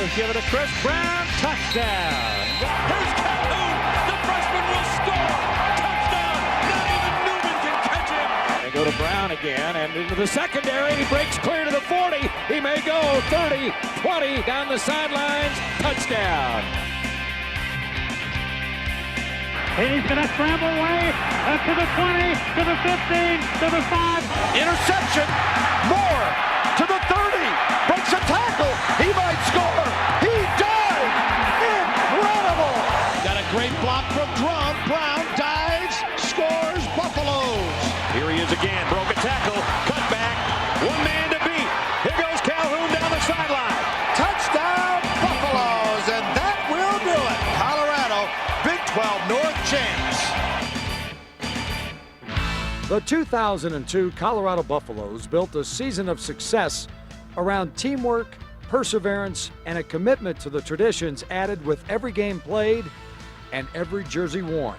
He'll give it to Chris Brown. Touchdown. Here's Calhoun. The freshman will score. Touchdown. Not even Newman can catch him. They go to Brown again and into the secondary. He breaks clear to the 40. He may go 30, 20 down the sidelines. Touchdown. And he's going to scramble away to the 20, to the 15, to the 5. Interception. Moore to the 30. Breaks a tackle. He might score. He does. Incredible. Got a great block from Drum. Brown dives, scores. Buffaloes. Here he is again. Broke a tackle. Cut back. One man to beat. Here goes Calhoun down the sideline. Touchdown, Buffaloes. And that will do it. Colorado, Big 12 North champs. The 2002 Colorado Buffaloes built a season of success around teamwork, perseverance, and a commitment to the traditions added with every game played and every jersey worn.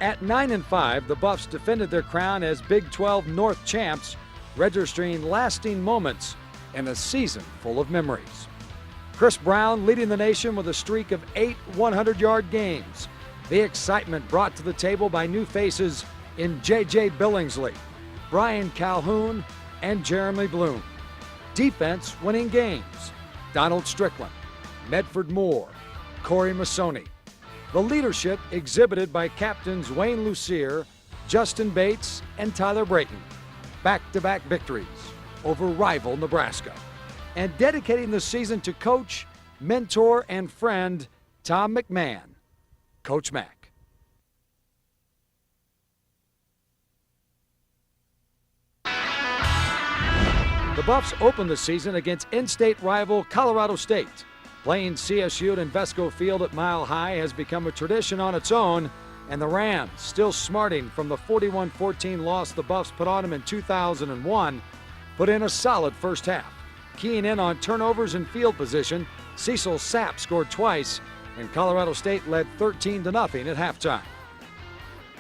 At 9-5, the Buffs defended their crown as Big 12 North champs, registering lasting moments in a season full of memories. Chris Brown leading the nation with a streak of 8 100-yard games. The excitement brought to the table by new faces in J.J. Billingsley, Brian Calhoun, and Jeremy Bloom. Defense winning games, Donald Strickland, Medford Moore, Corey Masoni. The leadership exhibited by captains Wayne Lucier, Justin Bates, and Tyler Brayton. Back-to-back victories over rival Nebraska. And dedicating the season to coach, mentor, and friend Tom McMahon, Coach Mac. The Buffs opened the season against in-state rival Colorado State. Playing CSU at Invesco Field at Mile High has become a tradition on its own, and the Rams, still smarting from the 41-14 loss the Buffs put on them in 2001, put in a solid first half. Keying in on turnovers and field position, Cecil Sapp scored twice, and Colorado State led 13-0 at halftime.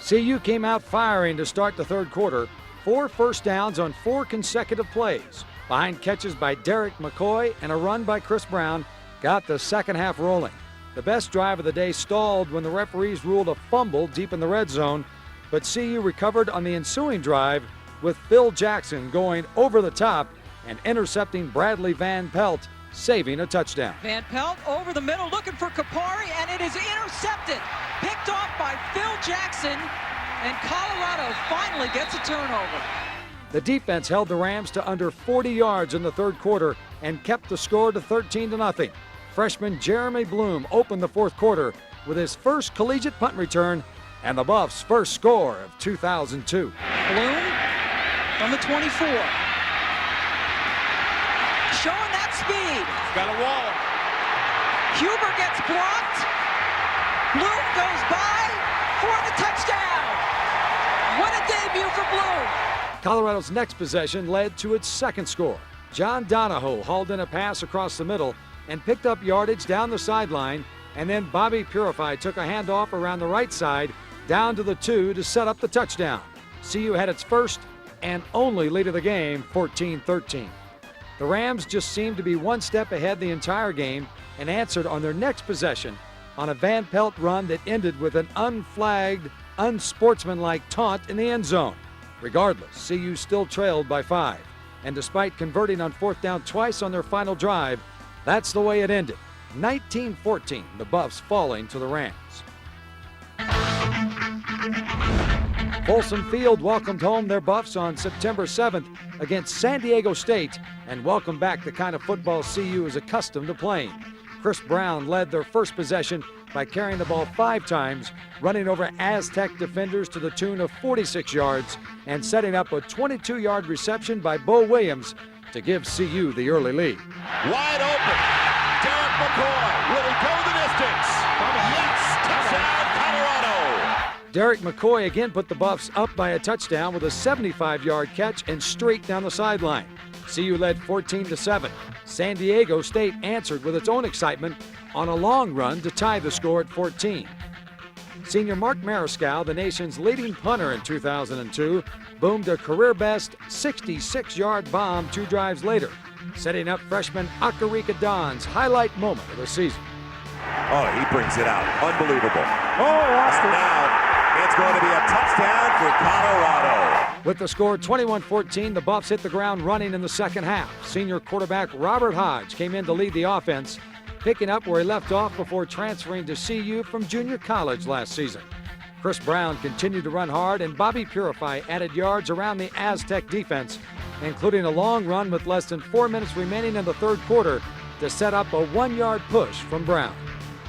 CU came out firing to start the third quarter, 4 first downs on 4 consecutive plays. Behind catches by Derek McCoy and a run by Chris Brown got the second half rolling. The best drive of the day stalled when the referees ruled a fumble deep in the red zone, but CU recovered on the ensuing drive with Phil Jackson going over the top and intercepting Bradley Van Pelt, saving a touchdown. Van Pelt over the middle looking for Kapari, and it is intercepted. Picked off by Phil Jackson, and Colorado finally gets a turnover. The defense held the Rams to under 40 yards in the third quarter and kept the score to 13-0. Freshman Jeremy Bloom opened the fourth quarter with his first collegiate punt return and the Buffs' first score of 2002. Bloom from the 24. Showing that speed. Got a wall. Huber gets blocked. Bloom goes by for the touchdown. What a debut for Bloom. Colorado's next possession led to its second score. John Donahoe hauled in a pass across the middle and picked up yardage down the sideline, and then Bobby Purify took a handoff around the right side down to the 2 to set up the touchdown. CU had its first and only lead of the game, 14-13. The Rams just seemed to be one step ahead the entire game and answered on their next possession on a Van Pelt run that ended with an unflagged, unsportsmanlike taunt in the end zone. Regardless, CU still trailed by 5. And despite converting on fourth down twice on their final drive, that's the way it ended. 19-14, the Buffs falling to the Rams. Folsom Field welcomed home their Buffs on September 7th against San Diego State and welcomed back the kind of football CU is accustomed to playing. Chris Brown led their first possession by carrying the ball 5 times, running over Aztec defenders to the tune of 46 yards, and setting up a 22-yard reception by Bo Williams to give CU the early lead. Wide open. Derek McCoy. Will he go the distance? Yes. Touchdown, Colorado. Derek McCoy again put the Buffs up by a touchdown with a 75-yard catch and straight down the sideline. CU led 14-7. San Diego State answered with its own excitement on a long run to tie the score at 14. Senior Mark Mariscal, the nation's leading punter in 2002, boomed a career-best 66-yard bomb 2 drives later, setting up freshman Akarika Don's highlight moment of the season. Oh, he brings it out. Unbelievable. And now it's going to be a touchdown for Colorado. With the score 21-14, the Buffs hit the ground running in the second half. Senior quarterback Robert Hodge came in to lead the offense, picking up where he left off before transferring to CU from junior college last season. Chris Brown continued to run hard, and Bobby Purify added yards around the Aztec defense, including a long run with less than 4 minutes remaining in the third quarter to set up a 1-yard push from Brown.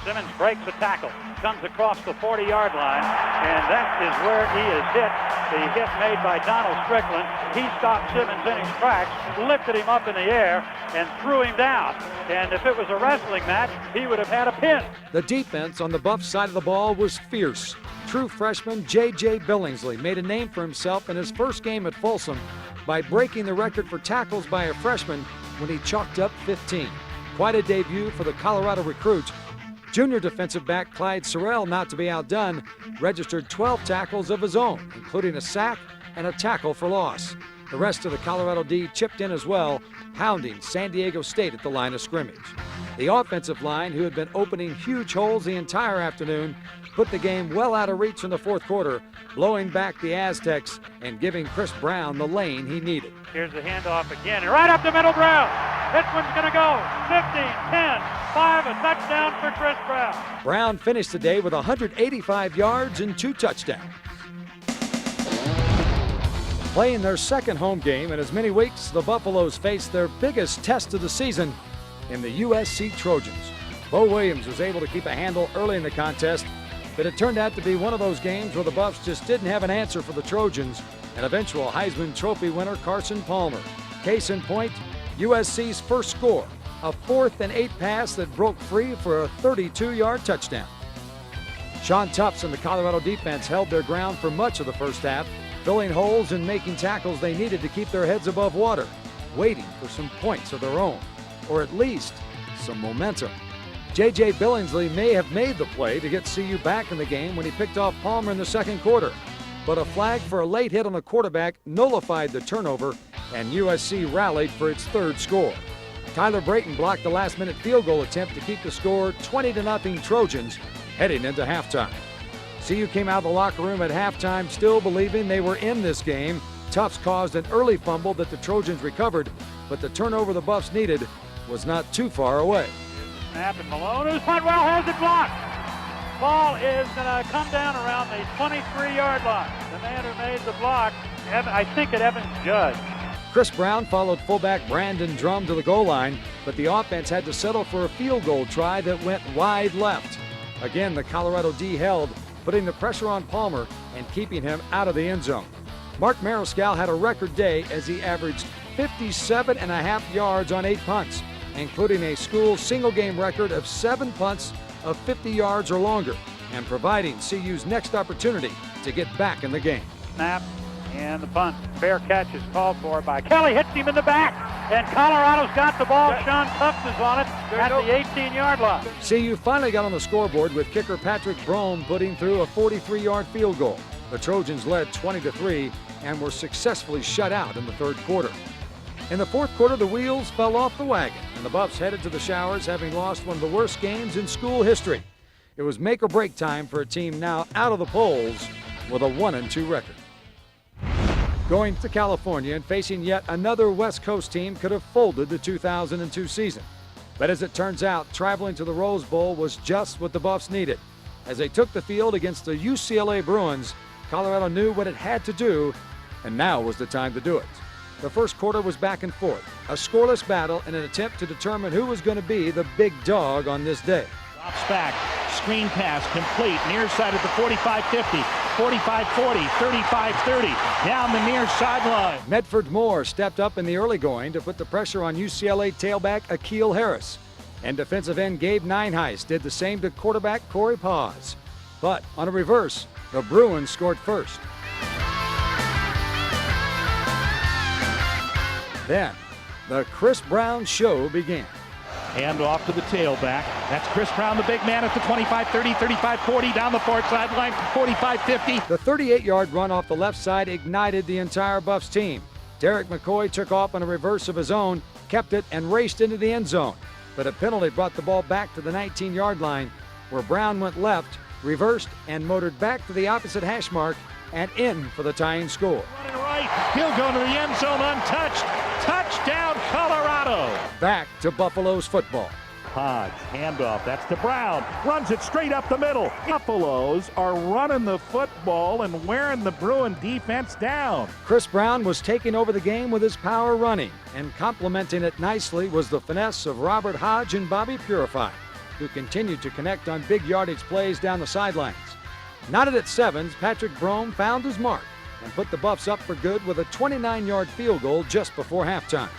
Simmons breaks a tackle, comes across the 40-yard line, and that is where he is hit. The hit made by Donald Strickland. He stopped Simmons in his tracks, lifted him up in the air, and threw him down. And if it was a wrestling match, he would have had a pin. The defense on the Buffs side of the ball was fierce. True freshman J.J. Billingsley made a name for himself in his first game at Folsom by breaking the record for tackles by a freshman when he chalked up 15. Quite a debut for the Colorado recruit. Junior defensive back Clyde Sorrell, not to be outdone, registered 12 tackles of his own, including a sack and a tackle for loss. The rest of the Colorado D chipped in as well, pounding San Diego State at the line of scrimmage. The offensive line, who had been opening huge holes the entire afternoon, put the game well out of reach in the fourth quarter, blowing back the Aztecs and giving Chris Brown the lane he needed. Here's the handoff again, and right up the middle, Brown. This one's going to go 15, 10, 5, a touchdown for Chris Brown. Brown finished the day with 185 yards and 2 touchdowns. Playing their second home game in as many weeks, the Buffaloes faced their biggest test of the season in the USC Trojans. Bo Williams was able to keep a handle early in the contest, but it turned out to be one of those games where the Buffs just didn't have an answer for the Trojans and eventual Heisman Trophy winner Carson Palmer. Case in point, USC's first score, a 4th and 8 pass that broke free for a 32-yard touchdown. Sean Tufts and the Colorado defense held their ground for much of the first half, filling holes and making tackles they needed to keep their heads above water, waiting for some points of their own, or at least some momentum. J.J. Billingsley may have made the play to get CU back in the game when he picked off Palmer in the second quarter, but a flag for a late hit on the quarterback nullified the turnover, and USC rallied for its third score. Tyler Brayton blocked the last-minute field goal attempt to keep the score 20-0 Trojans heading into halftime. CU came out of the locker room at halftime still believing they were in this game. Tufts caused an early fumble that the Trojans recovered, but the turnover the Buffs needed was not too far away. Snap, and Malone, who's Huntwell has it blocked. Ball is going to come down around the 23-yard line. The man who made the block, I think it Evans Judge. Chris Brown followed fullback Brandon Drum to the goal line, but the offense had to settle for a field goal try that went wide left. Again, the Colorado D held, putting the pressure on Palmer and keeping him out of the end zone. Mark Mariscal had a record day as he averaged 57.5 yards on 8 punts, including a school single-game record of 7 punts of 50 yards or longer, and providing CU's next opportunity to get back in the game. Snap, and the punt. Fair catch is called for by Kelly, hits him in the back, and Colorado's got the ball. Sean Tufts is on it at the 18-yard line. CU finally got on the scoreboard with kicker Patrick Brome putting through a 43-yard field goal. The Trojans led 20-3 and were successfully shut out in the third quarter. In the fourth quarter, the wheels fell off the wagon, and the Buffs headed to the showers, having lost one of the worst games in school history. It was make or break time for a team now out of the polls with a 1-2 record. Going to California and facing yet another West Coast team could have folded the 2002 season. But as it turns out, traveling to the Rose Bowl was just what the Buffs needed. As they took the field against the UCLA Bruins, Colorado knew what it had to do, and now was the time to do it. The first quarter was back and forth, a scoreless battle in an attempt to determine who was going to be the big dog on this day. Drops back, screen pass complete, near side at the 45-50, 45-40, 35-30, down the near sideline. Medford Moore stepped up in the early going to put the pressure on UCLA tailback Akil Harris. And defensive end Gabe Nineheist did the same to quarterback Corey Paz. But on a reverse, the Bruins scored first. Then, the Chris Brown show began. Hand off to the tailback. That's Chris Brown, the big man at the 25-30, 35-40, down the far sideline, 45-50. The 38-yard run off the left side ignited the entire Buffs team. Derek McCoy took off on a reverse of his own, kept it and raced into the end zone, but a penalty brought the ball back to the 19-yard line, where Brown went left, reversed, and motored back to the opposite hash mark and in for the tying score. Running right, he'll go to the end zone untouched. Touchdown, Colorado. Back to Buffalo's football. Hodge, handoff, that's to Brown. Runs it straight up the middle. Buffaloes are running the football and wearing the Bruin defense down. Chris Brown was taking over the game with his power running, and complementing it nicely was the finesse of Robert Hodge and Bobby Purify, who continued to connect on big yardage plays down the sidelines. Knotted at sevens, Patrick Brome found his mark and put the Buffs up for good with a 29-yard field goal just before halftime.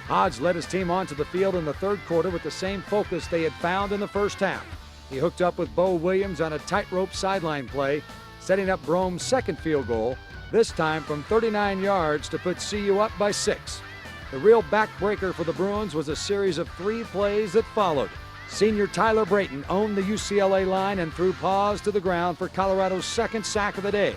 Hodge led his team onto the field in the third quarter with the same focus they had found in the first half. He hooked up with Bo Williams on a tightrope sideline play, setting up Brome's second field goal, this time from 39 yards to put CU up by 6. The real backbreaker for the Bruins was a series of 3 plays that followed. Senior Tyler Brayton owned the UCLA line and threw Paz to the ground for Colorado's second sack of the day.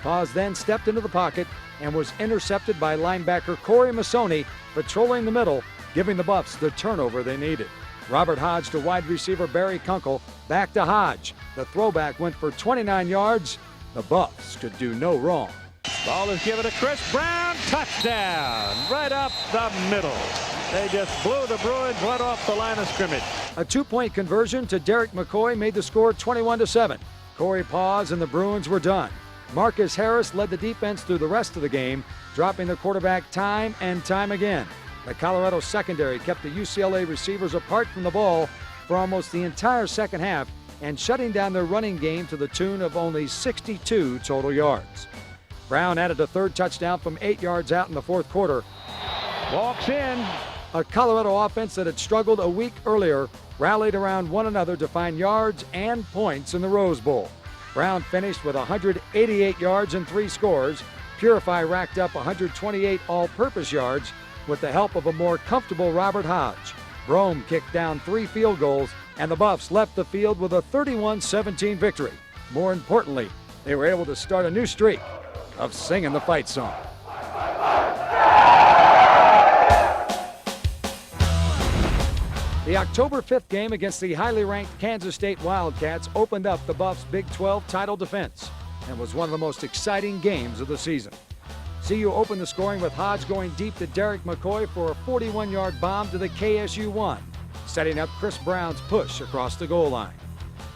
Paz then stepped into the pocket and was intercepted by linebacker Corey Masoni, patrolling the middle, giving the Buffs the turnover they needed. Robert Hodge to wide receiver Barry Kunkel, back to Hodge. The throwback went for 29 yards. The Buffs could do no wrong. Ball is given to Chris Brown. Touchdown. Right up the middle. They just blew the Bruins right off the line of scrimmage. A 2-point conversion to Derek McCoy made the score 21-7. Corey Paz and the Bruins were done. Marcus Harris led the defense through the rest of the game, dropping the quarterback time and time again. The Colorado secondary kept the UCLA receivers apart from the ball for almost the entire second half and shutting down their running game to the tune of only 62 total yards. Brown added a third touchdown from 8 yards out in the fourth quarter. Walks in. A Colorado offense that had struggled a week earlier rallied around one another to find yards and points in the Rose Bowl. Brown finished with 188 yards and 3 scores. Purify racked up 128 all-purpose yards with the help of a more comfortable Robert Hodge. Brome kicked down 3 field goals, and the Buffs left the field with a 31-17 victory. More importantly, they were able to start a new streak of singing the fight song. The October 5th game against the highly ranked Kansas State Wildcats opened up the Buffs' Big 12 title defense and was one of the most exciting games of the season. CU opened the scoring with Hodge going deep to Derek McCoy for a 41-yard bomb to the KSU-1, setting up Chris Brown's push across the goal line.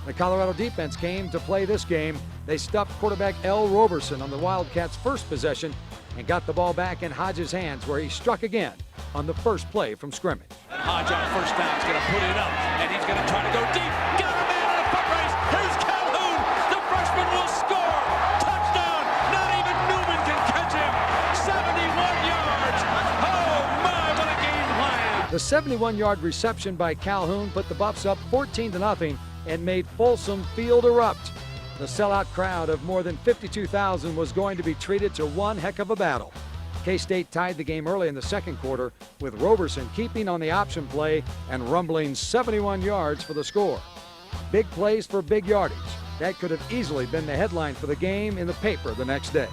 The Colorado defense came to play this game. They stuffed quarterback L. Roberson on the Wildcats' first possession and got the ball back in Hodge's hands, where he struck again on the first play from scrimmage. And Hodge on first down is going to put it up, and he's going to try to go deep. Got a man in a foot race. Here's Calhoun. The freshman will score. Touchdown. Not even Newman can catch him. 71 yards. Oh, my, what a game plan. The 71-yard reception by Calhoun put the Buffs up 14-0 and made Folsom Field erupt. The sellout crowd of more than 52,000 was going to be treated to one heck of a battle. K-State tied the game early in the second quarter, with Roberson keeping on the option play and rumbling 71 yards for the score. Big plays for big yardage. That could have easily been the headline for the game in the paper the next day.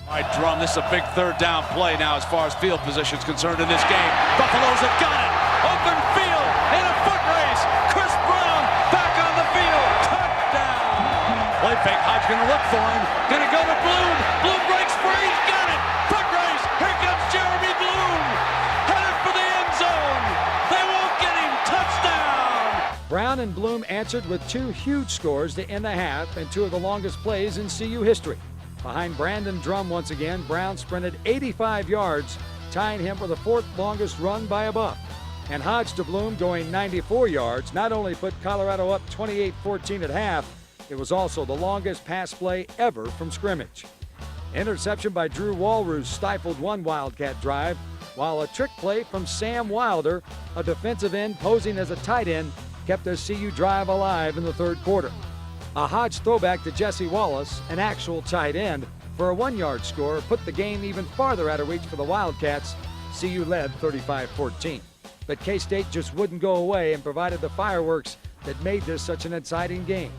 All right, Drum, this is a big third down play now as far as field position is concerned in this game. Buffaloes have got it. Open field in a foot race. Chris Brown back on the field. Touchdown. Play fake. Hodge going to look for him. Going to go to Bloom. Bloom breaks free. He's got it. Foot race. Here comes Jeremy Bloom. Headed for the end zone. They won't get him. Touchdown. Brown and Bloom answered with 2 huge scores to end the half and 2 of the longest plays in CU history. Behind Brandon Drum once again, Brown sprinted 85 yards, tying him for the 4th longest run by a Buff. And Hodge to Bloom going 94 yards not only put Colorado up 28-14 at half, it was also the longest pass play ever from scrimmage. Interception by Drew Walrus stifled one Wildcat drive, while a trick play from Sam Wilder, a defensive end posing as a tight end, kept the CU drive alive in the third quarter. A Hodge throwback to Jesse Wallace, an actual tight end, for a 1-yard score put the game even farther out of reach for the Wildcats. CU led 35-14. But K-State just wouldn't go away and provided the fireworks that made this such an exciting game.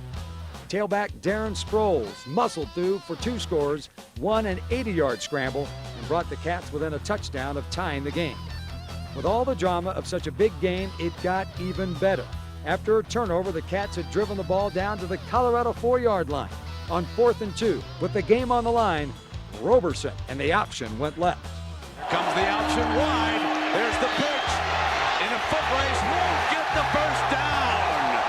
Tailback Darren Sproles muscled through for 2 scores, won an 80-yard scramble, and brought the Cats within a touchdown of tying the game. With all the drama of such a big game, it got even better. After a turnover, the Cats had driven the ball down to the Colorado 4-yard line. On 4th and 2, with the game on the line, Roberson and the option went left. Here comes the option wide. There's the pitch. In a foot race, won't get the first down.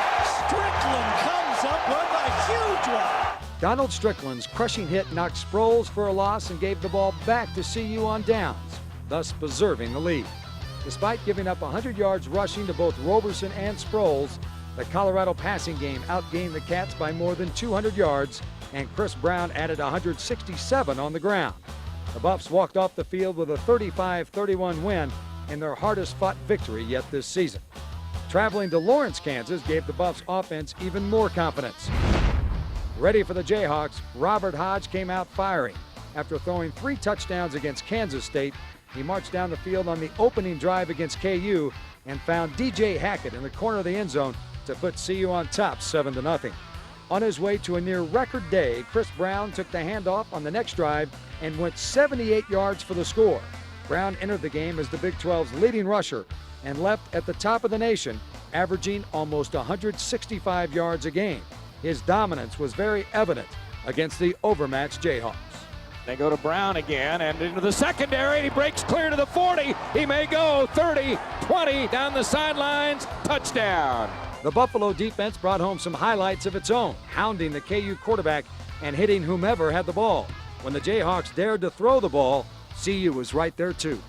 Strickland comes up with a huge one. Donald Strickland's crushing hit knocked Sproles for a loss and gave the ball back to CU on downs, thus preserving the lead. Despite giving up 100 yards rushing to both Roberson and Sproles, the Colorado passing game outgained the Cats by more than 200 yards, and Chris Brown added 167 on the ground. The Buffs walked off the field with a 35-31 win in their hardest-fought victory yet this season. Traveling to Lawrence, Kansas gave the Buffs offense even more confidence. Ready for the Jayhawks, Robert Hodge came out firing. After throwing 3 touchdowns against Kansas State, he marched down the field on the opening drive against KU and found DJ Hackett in the corner of the end zone to put CU on top 7-0. On his way to a near-record day, Chris Brown took the handoff on the next drive and went 78 yards for the score. Brown entered the game as the Big 12's leading rusher and left at the top of the nation, averaging almost 165 yards a game. His dominance was very evident against the overmatched Jayhawks. They go to Brown again and into the secondary. He breaks clear to the 40. He may go 30, 20, down the sidelines. Touchdown. The Buffalo defense brought home some highlights of its own, hounding the KU quarterback and hitting whomever had the ball. When the Jayhawks dared to throw the ball, CU was right there too.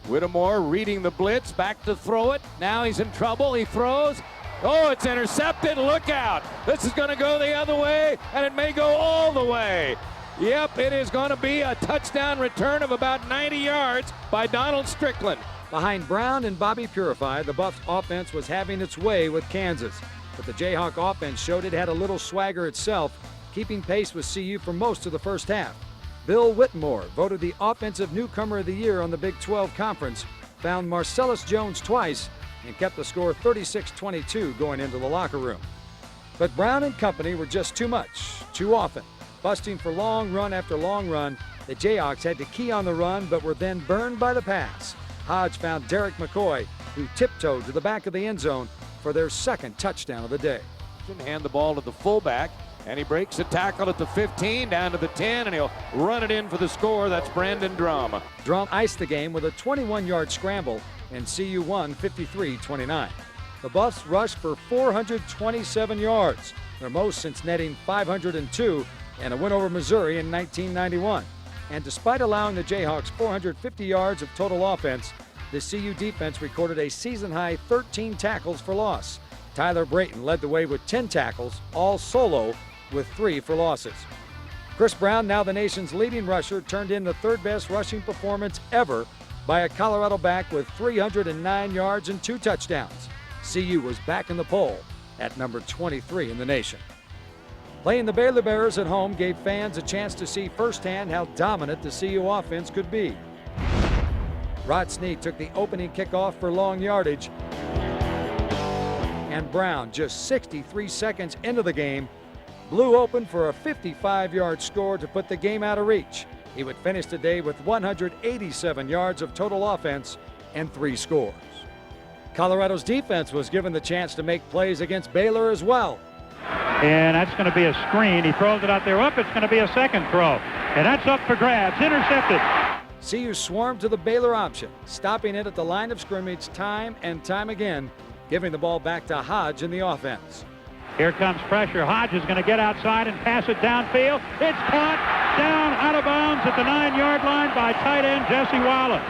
Whittemore reading the blitz, back to throw it. Now he's in trouble. He throws. Oh, it's intercepted. Look out. This is going to go the other way, and it may go all the way. Yep, it is going to be a touchdown return of about 90 yards by Donald Strickland. Behind Brown and Bobby Purify, the Buffs offense was having its way with Kansas. But the Jayhawk offense showed it had a little swagger itself, keeping pace with CU for most of the first half. Bill Whitmore, voted the Offensive Newcomer of the Year on the Big 12 Conference, found Marcellus Jones twice and kept the score 36-22 going into the locker room. But Brown and company were just too much, too often. Busting for long run after long run, the Jayhawks had to key on the run but were then burned by the pass. Hodge found Derek McCoy, who tiptoed to the back of the end zone for their second touchdown of the day. Hand the ball to the fullback, and he breaks a tackle at the 15, down to the 10, and he'll run it in for the score. That's Brandon Drum. Drum iced the game with a 21-yard scramble, and CU won 53-29. The Buffs rushed for 427 yards, their most since netting 502 and a win over Missouri in 1991. And despite allowing the Jayhawks 450 yards of total offense, the CU defense recorded a season-high 13 tackles for loss. Tyler Brayton led the way with 10 tackles, all solo, with 3 for losses. Chris Brown, now the nation's leading rusher, turned in the third-best rushing performance ever by a Colorado back with 309 yards and 2 touchdowns. CU was back in the poll at number 23 in the nation. Playing the Baylor Bears at home gave fans a chance to see firsthand how dominant the CU offense could be. Rod Snead took the opening kickoff for long yardage, and Brown, just 63 seconds into the game, blew open for a 55-yard score to put the game out of reach. He would finish the day with 187 yards of total offense and 3 scores. Colorado's defense was given the chance to make plays against Baylor as well. And that's going to be a screen. He throws it out there up. It's going to be a second throw. And that's up for grabs. Intercepted. CU swarmed to the Baylor option, stopping it at the line of scrimmage time and time again, giving the ball back to Hodge in the offense. Here comes pressure. Hodge is going to get outside and pass it downfield. It's caught down out of bounds at the 9-yard line by tight end Jesse Wallace.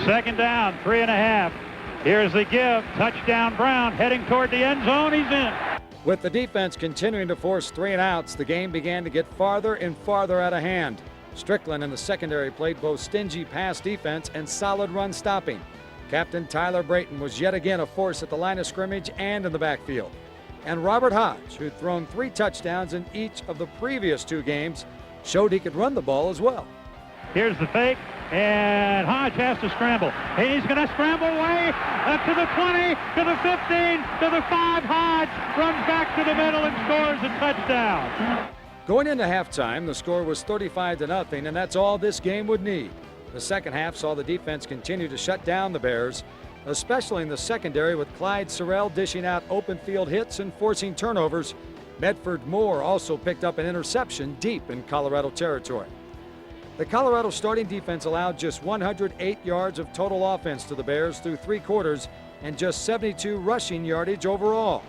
Second down, 3.5. Here's the give. Touchdown Brown heading toward the end zone. He's in. With the defense continuing to force 3 and outs, the game began to get farther and farther out of hand. Strickland and the secondary played both stingy pass defense and solid run stopping. Captain Tyler Brayton was yet again a force at the line of scrimmage and in the backfield. And Robert Hodge, who'd thrown 3 touchdowns in each of the previous 2 games, showed he could run the ball as well. Here's the fake, and Hodge has to scramble. He's going to scramble away to the 20, to the 15, to the 5. Hodge runs back to the middle and scores a touchdown. Going into halftime, the score was 35-0, and that's all this game would need. The second half saw the defense continue to shut down the Bears, especially in the secondary with Clyde Sorrell dishing out open field hits and forcing turnovers. Medford Moore also picked up an interception deep in Colorado territory. The Colorado starting defense allowed just 108 yards of total offense to the Bears through 3 quarters and just 72 rushing yardage overall.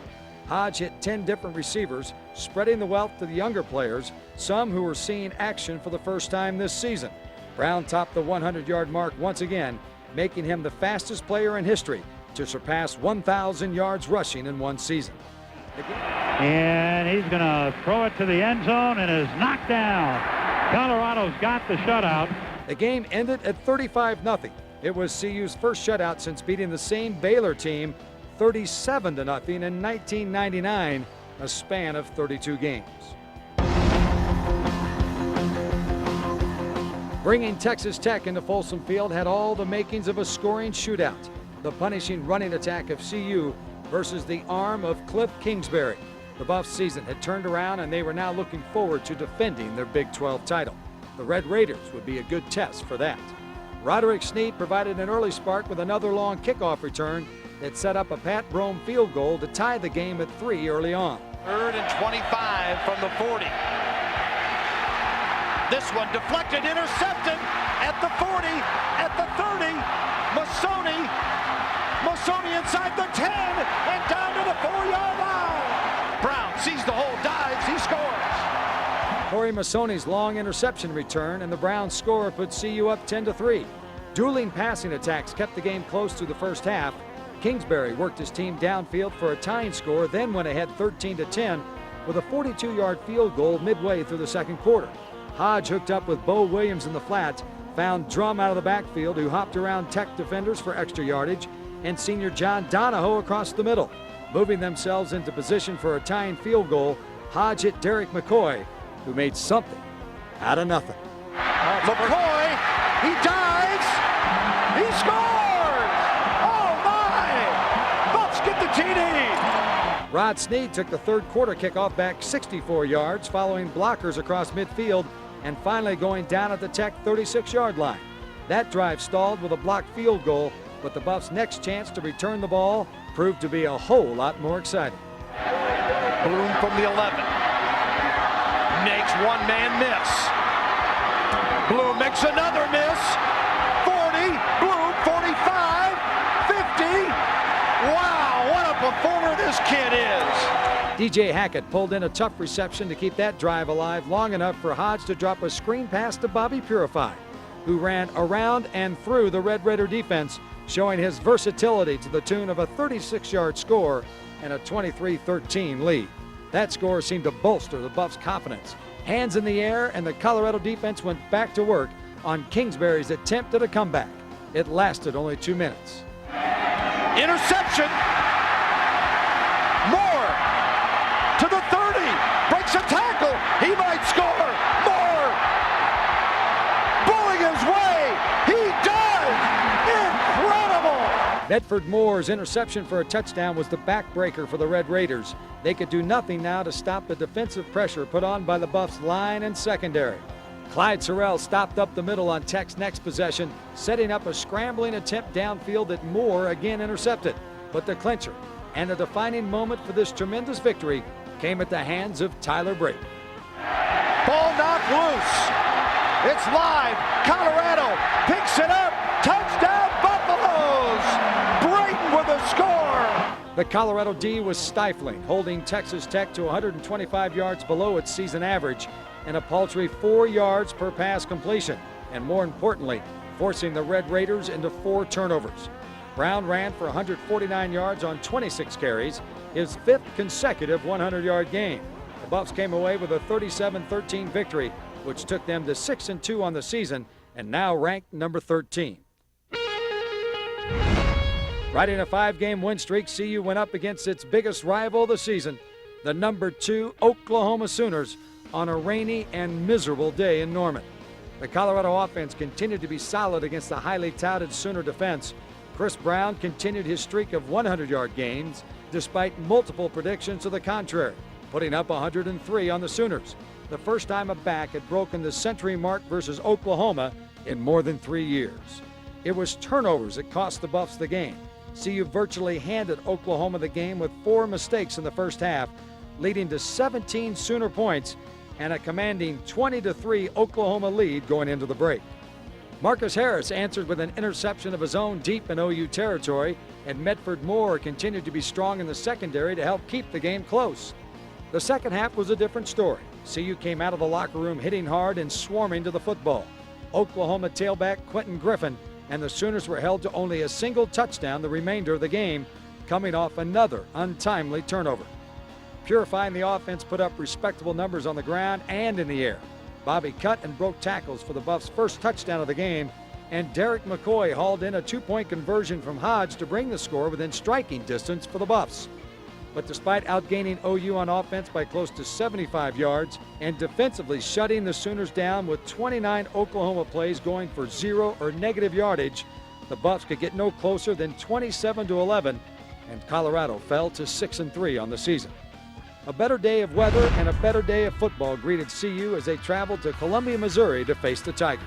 Hodge hit 10 different receivers, spreading the wealth to the younger players, some who were seeing action for the first time this season. Brown topped the 100-yard mark once again, making him the fastest player in history to surpass 1,000 yards rushing in one season. And he's going to throw it to the end zone and is knocked down. Colorado's got the shutout. The game ended at 35-0. It was CU's first shutout since beating the same Baylor team 37-0 in 1999, a span of 32 games. Bringing Texas Tech into Folsom Field had all the makings of a scoring shootout. The punishing running attack of CU versus the arm of Cliff Kingsbury. The Buffs' season had turned around and they were now looking forward to defending their Big 12 title. The Red Raiders would be a good test for that. Roderick Sneed provided an early spark with another long kickoff return that set up a Pat Brome field goal to tie the game at 3 early on. 3rd and 25 from the 40. This one deflected, intercepted at the 40, at the 30. Masoni inside the 10 and down to the 4-yard line. Brown sees the hole, dives, he scores. Corey Masoni's long interception return and the Browns score put CU up 10-3. Dueling passing attacks kept the game close through the first half. Kingsbury worked his team downfield for a tying score, then went ahead 13-10 with a 42-yard field goal midway through the second quarter. Hodge hooked up with Bo Williams in the flat, found Drum out of the backfield, who hopped around Tech defenders for extra yardage, and senior John Donahoe across the middle. Moving themselves into position for a tying field goal, Hodge hit Derek McCoy, who made something out of nothing. McCoy, he dives, he scores! Oh my! Buffs get the TD! Rod Sneed took the third quarter kickoff back 64 yards, following blockers across midfield and finally going down at the Tech 36-yard line. That drive stalled with a blocked field goal, but the Buffs' next chance to return the ball proved to be a whole lot more exciting. Bloom from the 11. Makes one-man miss. Bloom makes another miss. 40, Bloom 45, 50. Wow, what a performer this kid is. DJ Hackett pulled in a tough reception to keep that drive alive long enough for Hodge to drop a screen pass to Bobby Purify, who ran around and through the Red Raider defense, showing his versatility to the tune of a 36-yard score and a 23-13 lead. That score seemed to bolster the Buffs' confidence. Hands in the air, and the Colorado defense went back to work on Kingsbury's attempt at a comeback. It lasted only 2 minutes. Interception. Moore to the 30. Breaks a tackle. He might score. Moore bulling his way. He does. Incredible. Medford Moore's interception for a touchdown was the backbreaker for the Red Raiders. They could do nothing now to stop the defensive pressure put on by the Buffs' line and secondary. Clyde Sorrell stopped up the middle on Tech's next possession, setting up a scrambling attempt downfield that Moore again intercepted. But the clincher and the defining moment for this tremendous victory came at the hands of Tyler Brayton. Ball knocked loose. It's live. Colorado picks it up. Touchdown Buffaloes. Brayton with a score. The Colorado D was stifling, holding Texas Tech to 125 yards below its season average and a paltry 4 yards per pass completion, and more importantly, forcing the Red Raiders into 4 turnovers. Brown ran for 149 yards on 26 carries, his 5th consecutive 100-yard game. The Buffs came away with a 37-13 victory, which took them to 6-2 on the season and now ranked number 13. Riding a 5-game win streak, CU went up against its biggest rival of the season, the number 2 Oklahoma Sooners, on a rainy and miserable day in Norman. The Colorado offense continued to be solid against the highly touted Sooner defense. Chris Brown continued his streak of 100-yard games despite multiple predictions to the contrary, putting up 103 on the Sooners, the first time a back had broken the century mark versus Oklahoma in more than 3 years. It was turnovers that cost the Buffs the game. CU virtually handed Oklahoma the game with 4 mistakes in the first half, leading to 17 Sooner points and a commanding 20-3 Oklahoma lead going into the break. Marcus Harris answered with an interception of his own deep in OU territory, and Medford Moore continued to be strong in the secondary to help keep the game close. The second half was a different story. CU came out of the locker room hitting hard and swarming to the football. Oklahoma tailback Quentin Griffin and the Sooners were held to only a single touchdown the remainder of the game, coming off another untimely turnover. Purifying the offense put up respectable numbers on the ground and in the air. Bobby cut and broke tackles for the Buffs' first touchdown of the game, and Derek McCoy hauled in a 2-point conversion from Hodge to bring the score within striking distance for the Buffs. But despite outgaining OU on offense by close to 75 yards and defensively shutting the Sooners down with 29 Oklahoma plays going for 0 or negative yardage, the Buffs could get no closer than 27-11, and Colorado fell to 6-3 on the season. A better day of weather and a better day of football greeted CU as they traveled to Columbia, Missouri to face the Tigers.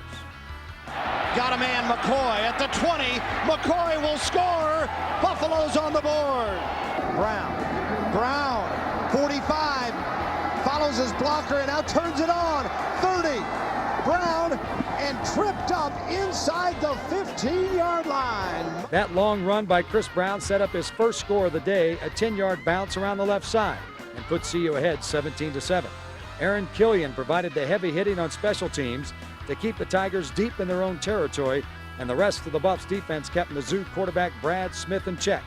Got a man, McCoy at the 20. McCoy will score. Buffalo's on the board. Brown, 45, follows his blocker and now turns it on. 30, Brown, and tripped up inside the 15-yard line. That long run by Chris Brown set up his first score of the day, a 10-yard bounce around the left side, and put CU ahead 17-7. Aaron Killian provided the heavy hitting on special teams to keep the Tigers deep in their own territory, and the rest of the Buffs defense kept Mizzou quarterback Brad Smith in check.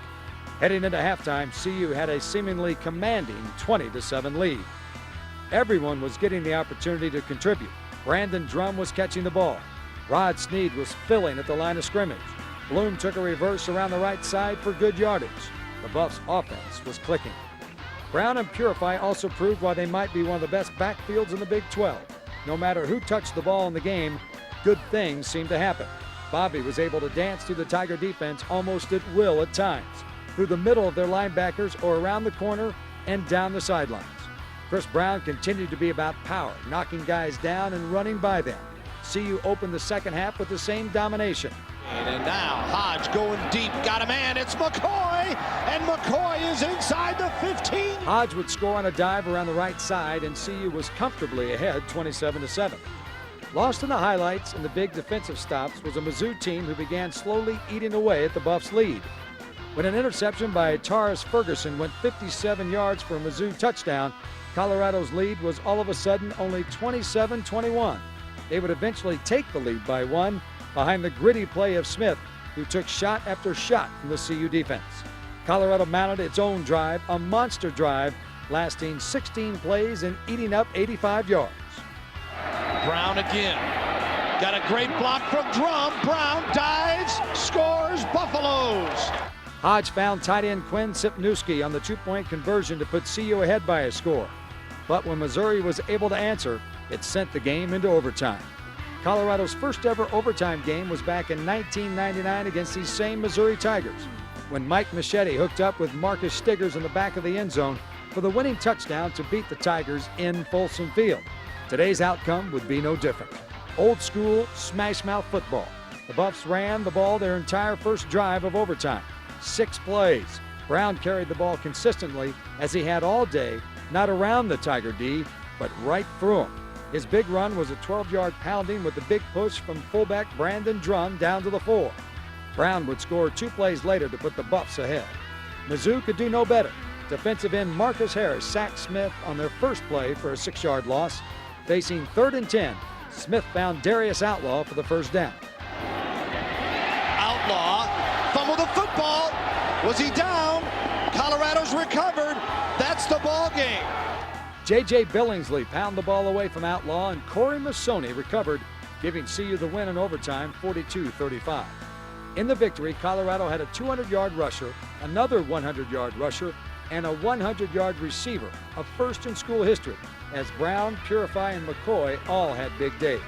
Heading into halftime, CU had a seemingly commanding 20-7 lead. Everyone was getting the opportunity to contribute. Brandon Drum was catching the ball. Rod Sneed was filling at the line of scrimmage. Bloom took a reverse around the right side for good yardage. The Buffs' offense was clicking. Brown and Purify also proved why they might be one of the best backfields in the Big 12. No matter who touched the ball in the game, good things seemed to happen. Bobby was able to dance through the Tiger defense almost at will at times, through the middle of their linebackers or around the corner and down the sidelines. Chris Brown continued to be about power, knocking guys down and running by them. CU opened the second half with the same domination. And now Hodge going deep, got a man, it's McCoy, and McCoy is inside the 15. Hodge would score on a dive around the right side, and CU was comfortably ahead 27-7. Lost in the highlights and the big defensive stops was a Mizzou team who began slowly eating away at the Buffs' lead. When an interception by Taurus Ferguson went 57 yards for a Mizzou touchdown, Colorado's lead was all of a sudden only 27-21. They would eventually take the lead by 1 behind the gritty play of Smith, who took shot after shot from the CU defense. Colorado mounted its own drive, a monster drive, lasting 16 plays and eating up 85 yards. Brown again. Got a great block from Drum. Brown dives, scores, Buffaloes. Hodge found tight end Quinn Sipnewski on the 2-point conversion to put CU ahead by a score. But when Missouri was able to answer, it sent the game into overtime. Colorado's first ever overtime game was back in 1999 against these same Missouri Tigers, when Mike Machete hooked up with Marcus Stiggers in the back of the end zone for the winning touchdown to beat the Tigers in Folsom Field. Today's outcome would be no different. Old school, smash-mouth football. The Buffs ran the ball their entire first drive of overtime. 6 plays. Brown carried the ball consistently as he had all day, not around the Tiger D, but right through him. His big run was a 12-yard pounding with the big push from fullback Brandon Drum down to the 4. Brown would score 2 plays later to put the Buffs ahead. Mizzou could do no better. Defensive end Marcus Harris sacked Smith on their first play for a 6-yard loss. Facing 3rd and 10, Smith found Darius Outlaw for the first down. Outlaw fumbled the football. Was he down? Colorado's recovered. That's the ball game. J.J. Billingsley pounded the ball away from Outlaw, and Corey Masoni recovered, giving CU the win in overtime 42-35. In the victory, Colorado had a 200-yard rusher, another 100-yard rusher, and a 100-yard receiver, a first in school history, as Brown, Purify, and McCoy all had big days.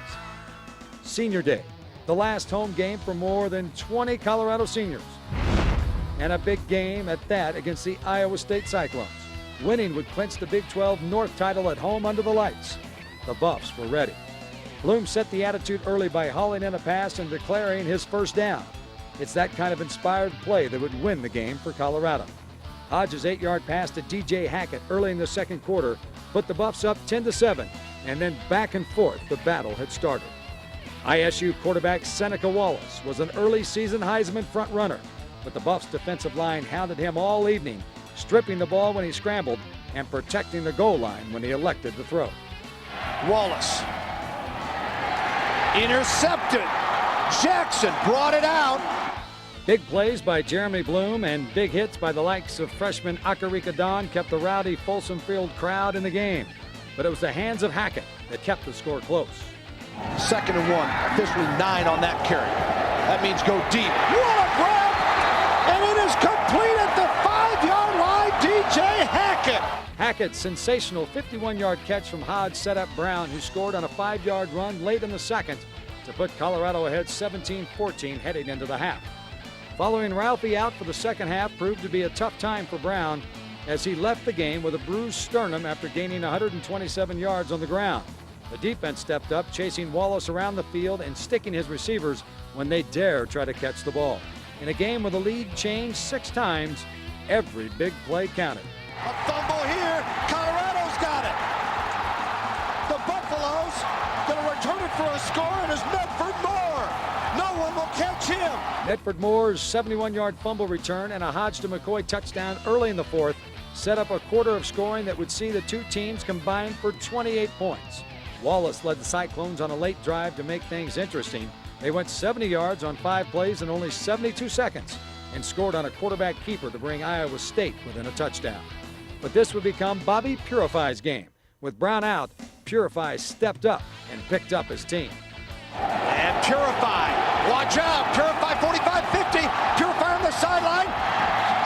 Senior Day, the last home game for more than 20 Colorado seniors. And a big game at that against the Iowa State Cyclones. Winning would clinch the Big 12 North title at home under the lights. The Buffs were ready. Bloom set the attitude early by hauling in a pass and declaring his first down. It's that kind of inspired play that would win the game for Colorado. Hodge's 8-yard pass to DJ Hackett early in the second quarter put the Buffs up 10-7, and then back and forth the battle had started. ISU quarterback Seneca Wallace was an early season Heisman front runner, but the Buffs defensive line hounded him all evening, stripping the ball when he scrambled and protecting the goal line when he elected to throw. Wallace. Intercepted. Jackson brought it out. Big plays by Jeremy Bloom and big hits by the likes of freshman Akarika Don kept the rowdy Folsom Field crowd in the game. But it was the hands of Hackett that kept the score close. 2nd and 1, officially 9 on that carry. That means go deep. What a grab! And it is complete at the 5-yard line, DJ Hackett. Hackett's sensational 51-yard catch from Hodge set up Brown, who scored on a 5-yard run late in the second to put Colorado ahead 17-14 heading into the half. Following Ralphie out for the second half proved to be a tough time for Brown as he left the game with a bruised sternum after gaining 127 yards on the ground. The defense stepped up, chasing Wallace around the field and sticking his receivers when they dare try to catch the ball. In a game where the lead changed 6 times, every big play counted. A fumble here. Colorado's got it. The Buffaloes going to return it for a score, and it's Medford Moore. No one will catch him. Medford Moore's 71-yard fumble return and a Hodge to McCoy touchdown early in the fourth set up a quarter of scoring that would see the two teams combine for 28 points. Wallace led the Cyclones on a late drive to make things interesting. They went 70 yards on 5 plays in only 72 seconds and scored on a quarterback keeper to bring Iowa State within a touchdown. But this would become Bobby Purify's game. With Brown out, Purify stepped up and picked up his team. And Purify, watch out, Purify 45-50, Purify on the sideline,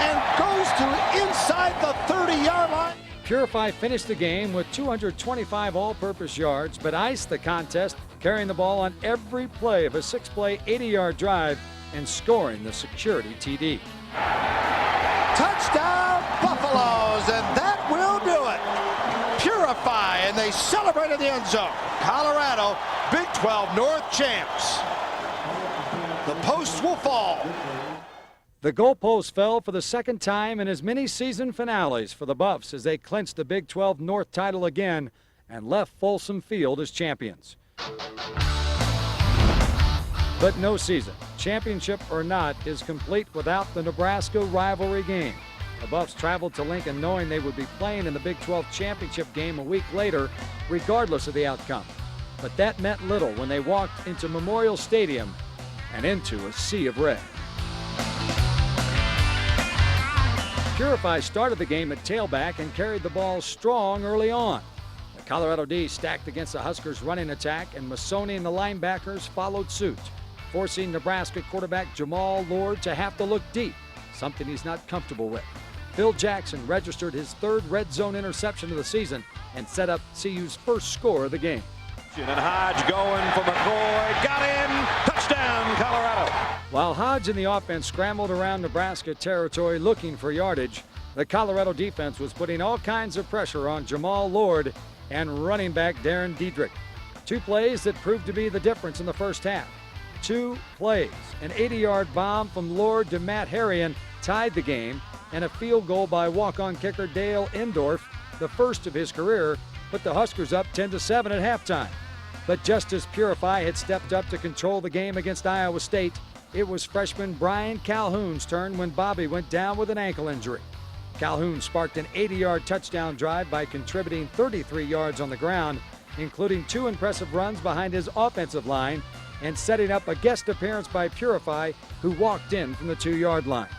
and goes to inside the 30-yard line. Purify finished the game with 225 all-purpose yards, but iced the contest, carrying the ball on every play of a 6-play, 80-yard drive and scoring the security TD. Touchdown, Buffaloes, and that will do it. Purify, and they celebrated the end zone. Colorado, Big 12 North champs. The posts will fall. The goalpost fell for the second time in as many season finales for the Buffs as they clinched the Big 12 North title again and left Folsom Field as champions. But no season, championship or not, is complete without the Nebraska rivalry game. The Buffs traveled to Lincoln knowing they would be playing in the Big 12 championship game a week later, regardless of the outcome. But that meant little when they walked into Memorial Stadium and into a sea of red. Purify started the game at tailback and carried the ball strong early on. The Colorado D stacked against the Huskers' running attack, and Masoni and the linebackers followed suit, forcing Nebraska quarterback Jamal Lord to have to look deep, something he's not comfortable with. Phil Jackson registered his 3rd red zone interception of the season and set up CU's first score of the game. And Hodge going for McCoy, got in, touchdown Colorado. While Hodge and the offense scrambled around Nebraska territory looking for yardage, the Colorado defense was putting all kinds of pressure on Jamal Lord and running back Darren Diedrich. 2 plays that proved to be the difference in the first half. 2 plays, an 80-yard bomb from Lord to Matt Harrion tied the game, and a field goal by walk-on kicker Dale Endorf, the first of his career, put the Huskers up 10-7 at halftime. But just as Purify had stepped up to control the game against Iowa State, it was freshman Brian Calhoun's turn when Bobby went down with an ankle injury. Calhoun sparked an 80-yard touchdown drive by contributing 33 yards on the ground, including 2 impressive runs behind his offensive line and setting up a guest appearance by Purify, who walked in from the 2-yard line.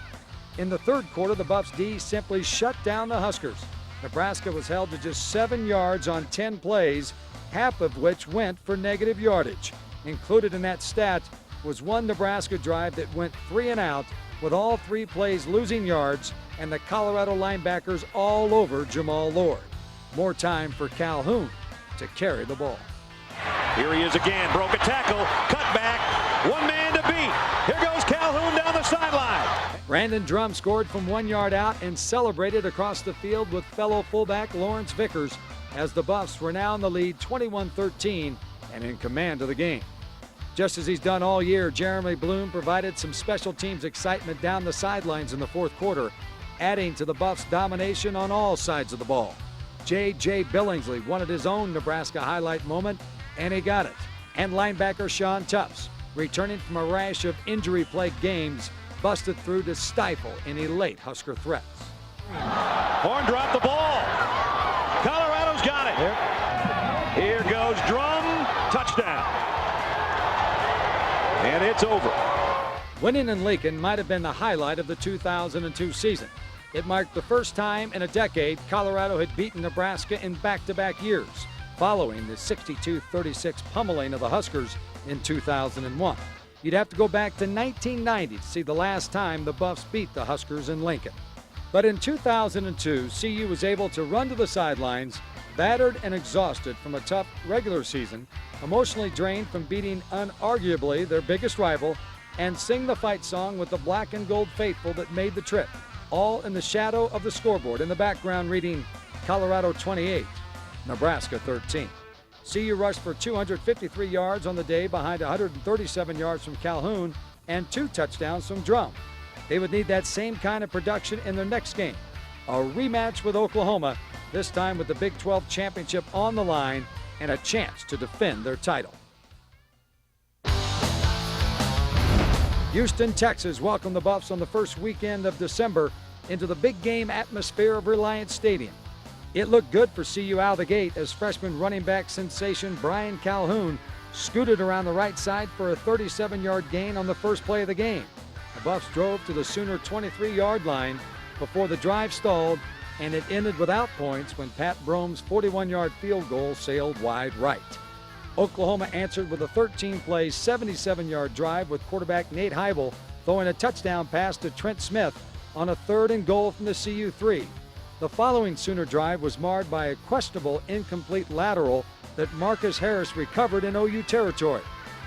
In the third quarter, the Buffs D simply shut down the Huskers. Nebraska was held to just 7 yards on 10 plays, half of which went for negative yardage. Included in that stat was one Nebraska drive that went 3 and out, with all 3 plays losing yards and the Colorado linebackers all over Jamal Lord. More time for Calhoun to carry the ball. Here he is again, broke a tackle, cut back, 1 man to beat. Here goes Calhoun down the sideline. Brandon Drum scored from 1 yard out and celebrated across the field with fellow fullback Lawrence Vickers as the Buffs were now in the lead 21-13 and in command of the game. Just as he's done all year, Jeremy Bloom provided some special teams excitement down the sidelines in the fourth quarter, adding to the Buffs' domination on all sides of the ball. J.J. Billingsley wanted his own Nebraska highlight moment, and he got it. And linebacker Sean Tufts, returning from a rash of injury-plagued games, busted through to stifle any late Husker threats. Horn dropped the ball. Colorado's got it. Here goes Drum. Touchdown. And it's over. Winning in Lincoln might have been the highlight of the 2002 season. It marked the first time in a decade Colorado had beaten Nebraska in back-to-back years, following the 62-36 pummeling of the Huskers in 2001. You'd have to go back to 1990 to see the last time the Buffs beat the Huskers in Lincoln. But in 2002, CU was able to run to the sidelines, battered and exhausted from a tough regular season, emotionally drained from beating unarguably their biggest rival, and sing the fight song with the black and gold faithful that made the trip, all in the shadow of the scoreboard in the background reading Colorado 28, Nebraska 13. CU rushed for 253 yards on the day behind 137 yards from Calhoun and 2 touchdowns from Drum. They would need that same kind of production in their next game, a rematch with Oklahoma, this time with the Big 12 championship on the line and a chance to defend their title. Houston, Texas welcomed the Buffs on the first weekend of December into the big game atmosphere of Reliance Stadium. It looked good for CU out of the gate as freshman running back sensation Brian Calhoun scooted around the right side for a 37-yard gain on the first play of the game. The Buffs drove to the Sooner 23-yard line before the drive stalled, and it ended without points when Pat Brohm's 41-yard field goal sailed wide right. Oklahoma answered with a 13-play, 77-yard drive with quarterback Nate Heibel throwing a touchdown pass to Trent Smith on a 3rd and goal from the CU 3. The following Sooner drive was marred by a questionable incomplete lateral that Marcus Harris recovered in OU territory,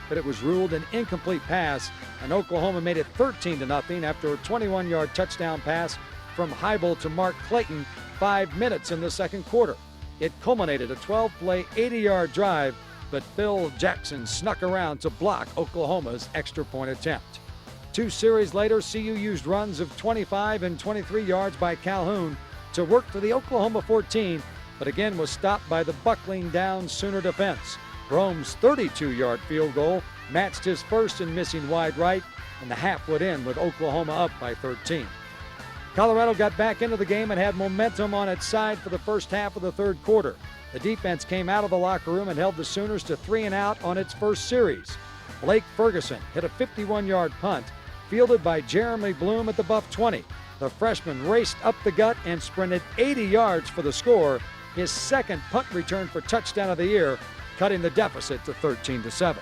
but it was ruled an incomplete pass, and Oklahoma made it 13-0 after a 21-yard touchdown pass from Heibel to Mark Clayton 5 minutes in the second quarter. It culminated a 12-play, 80-yard drive, but Phil Jackson snuck around to block Oklahoma's extra point attempt. 2 series later, CU used runs of 25 and 23 yards by Calhoun to work to the Oklahoma 14, but again was stopped by the buckling down Sooner defense. Brohm's 32-yard field goal matched his first in missing wide right, and the half would end with Oklahoma up by 13. Colorado got back into the game and had momentum on its side for the first half of the third quarter. The defense came out of the locker room and held the Sooners to 3 and out on its first series. Blake Ferguson hit a 51-yard punt fielded by Jeremy Bloom at the Buff 20. The freshman raced up the gut and sprinted 80 yards for the score, his second punt return for touchdown of the year, cutting the deficit to 13-7.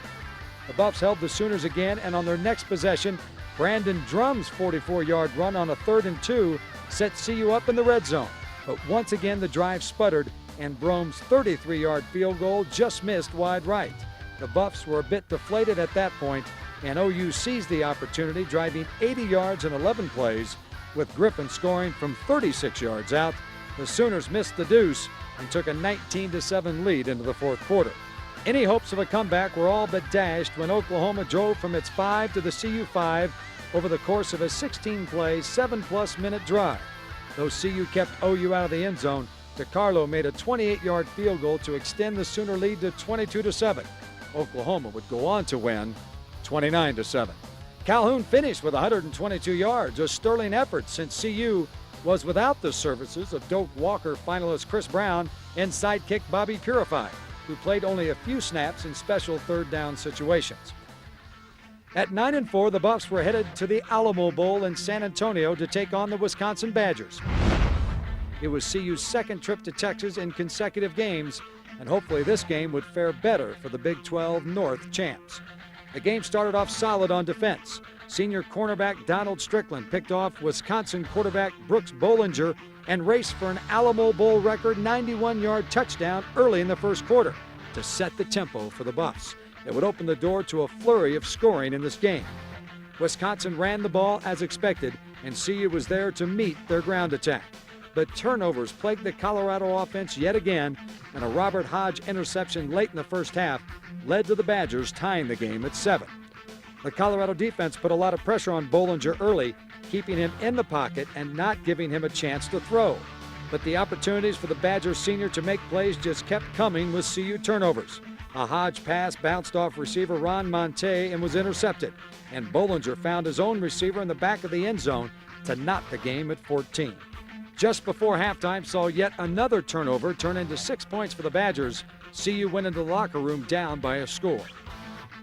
The Buffs held the Sooners again, and on their next possession, Brandon Drum's 44-yard run on a 3rd and 2 set CU up in the red zone. But once again, the drive sputtered, and Brohm's 33-yard field goal just missed wide right. The Buffs were a bit deflated at that point, and OU seized the opportunity, driving 80 yards in 11 plays, with Griffin scoring from 36 yards out. The Sooners missed the deuce and took a 19-7 lead into the fourth quarter. Any hopes of a comeback were all but dashed when Oklahoma drove from its 5 to the CU 5 over the course of a 16-play, 7+ minute drive. Though CU kept OU out of the end zone, DiCarlo made a 28-yard field goal to extend the Sooner lead to 22-7. Oklahoma would go on to win 29-7. Calhoun finished with 122 yards, a sterling effort since CU was without the services of Doak Walker finalist Chris Brown and sidekick Bobby Purify, who played only a few snaps in special third down situations. At 9-4, the Buffs were headed to the Alamo Bowl in San Antonio to take on the Wisconsin Badgers. It was CU's second trip to Texas in consecutive games, and hopefully this game would fare better for the Big 12 North champs. The game started off solid on defense. Senior cornerback Donald Strickland picked off Wisconsin quarterback Brooks Bollinger and raced for an Alamo Bowl record 91-yard touchdown early in the first quarter to set the tempo for the Buffs. It would open the door to a flurry of scoring in this game. Wisconsin ran the ball as expected, and CU was there to meet their ground attack. but turnovers plagued the Colorado offense yet again, and a Robert Hodge interception late in the first half led to the Badgers tying the game at 7. The Colorado defense put a lot of pressure on Bollinger early, keeping him in the pocket and not giving him a chance to throw. But the opportunities for the Badgers senior to make plays just kept coming with CU turnovers. A Hodge pass bounced off receiver Ron Monte and was intercepted, and Bollinger found his own receiver in the back of the end zone to knot the game at 14. Just before halftime saw yet another turnover turn into 6 points for the Badgers. CU went into the locker room down by a score.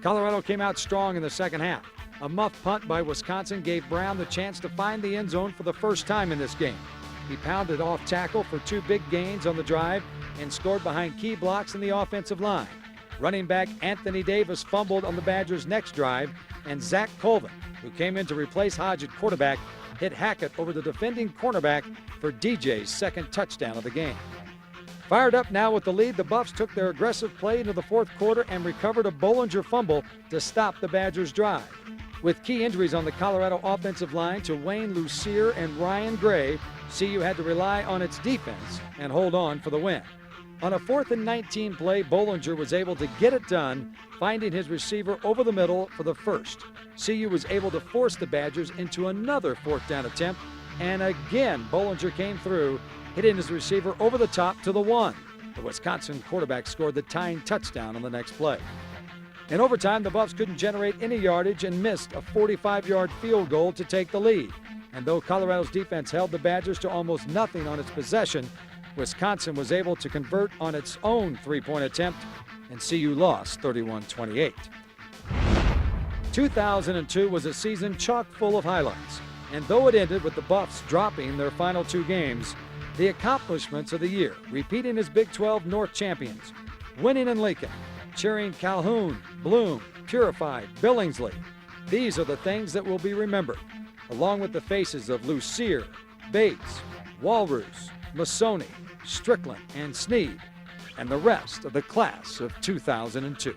Colorado came out strong in the second half. A muff punt by Wisconsin gave Brown the chance to find the end zone for the first time in this game. He pounded off tackle for 2 big gains on the drive and scored behind key blocks in the offensive line. Running back Anthony Davis fumbled on the Badgers' next drive, and Zach Colvin, who came in to replace Hodge at quarterback, hit Hackett over the defending cornerback for DJ's second touchdown of the game. Fired up now with the lead, the Buffs took their aggressive play into the fourth quarter and recovered a Bollinger fumble to stop the Badgers' drive. With key injuries on the Colorado offensive line to Wayne Lucier and Ryan Gray, CU had to rely on its defense and hold on for the win. On a 4th and 19 play, Bollinger was able to get it done, finding his receiver over the middle for the first. CU was able to force the Badgers into another 4th down attempt, and again Bollinger came through, hitting his receiver over the top to the 1. The Wisconsin quarterback scored the tying touchdown on the next play. In overtime, the Buffs couldn't generate any yardage and missed a 45-yard field goal to take the lead. And though Colorado's defense held the Badgers to almost nothing on its possession, Wisconsin was able to convert on its own 3-point attempt, and CU lost 31-28. 2002 was a season chock full of highlights, and though it ended with the Buffs dropping their final 2 games, the accomplishments of the year, repeating as Big 12 North champions, winning in Lincoln, cheering Calhoun, Bloom, Purified, Billingsley, these are the things that will be remembered, along with the faces of Lucier, Bates, Walrus, Masoni, Strickland, and Sneed, and the rest of the class of 2002.